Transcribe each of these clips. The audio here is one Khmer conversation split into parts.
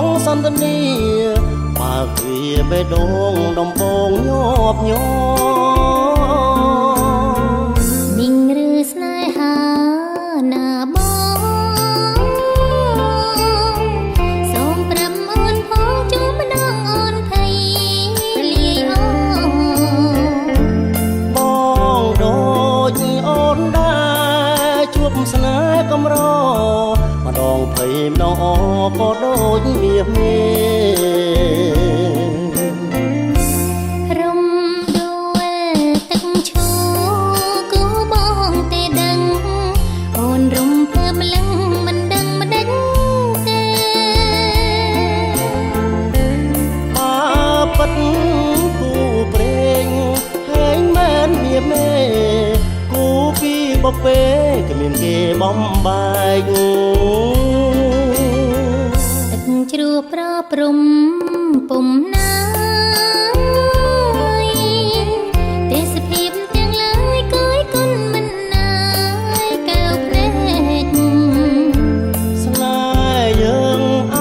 ងសន្តានាបើវាបេះដូងដំបងញាប់ញ័រមីងឬស្នេហាណាបងសូមប្រាំអូនផងជួបម្ដងអូនភ័យលាយបងដូចអូនដែរជួបស្នេហ៍កំរម្ដងភ័យម្ដងអក៏ដូចមាសមេរំដួលទឹកឈូគូបងទេដឹងអូនរំភើបម្លឹងមិនដឹងម្ដេចទេបើពិតគូព្រេងហែងមែនមាសមេគូពីបពេគ្មានគេបំបែកទឹកជ្រោះប្រព្រំពុំណាយទេសភាពទាំងឡាយគយគុណមិនណាយកែវភ្នែកស្នេហ៍យើងអ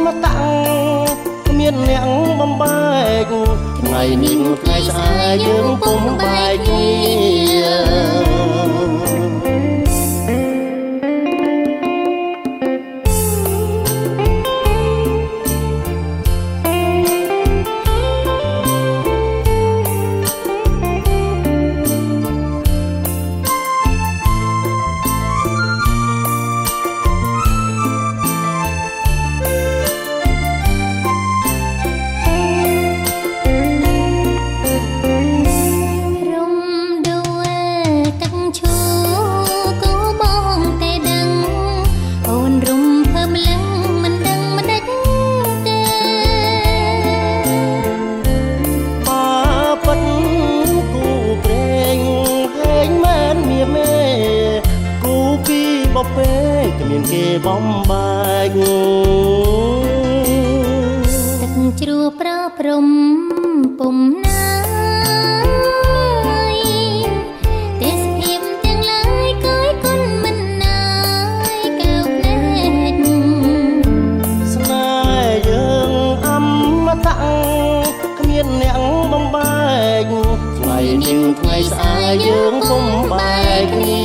មតៈគ្មានអ្នកបំបែកថ្ងៃនេះថ្ងៃស្អែកយើងពុំបែកគ្នាពេលគ្មានគេបំបែកទឹកជ្រោះប្រព្រំពុំណាយទេសភាពទាំងឡាយគយគុណមិនណាយកែវភ្នែកស្នេហ៍យើងអមតៈគ្មានអ្នកបំបែកថ្ងៃនេះថ្ងៃស្អែកយើងពុំបែកគ្នា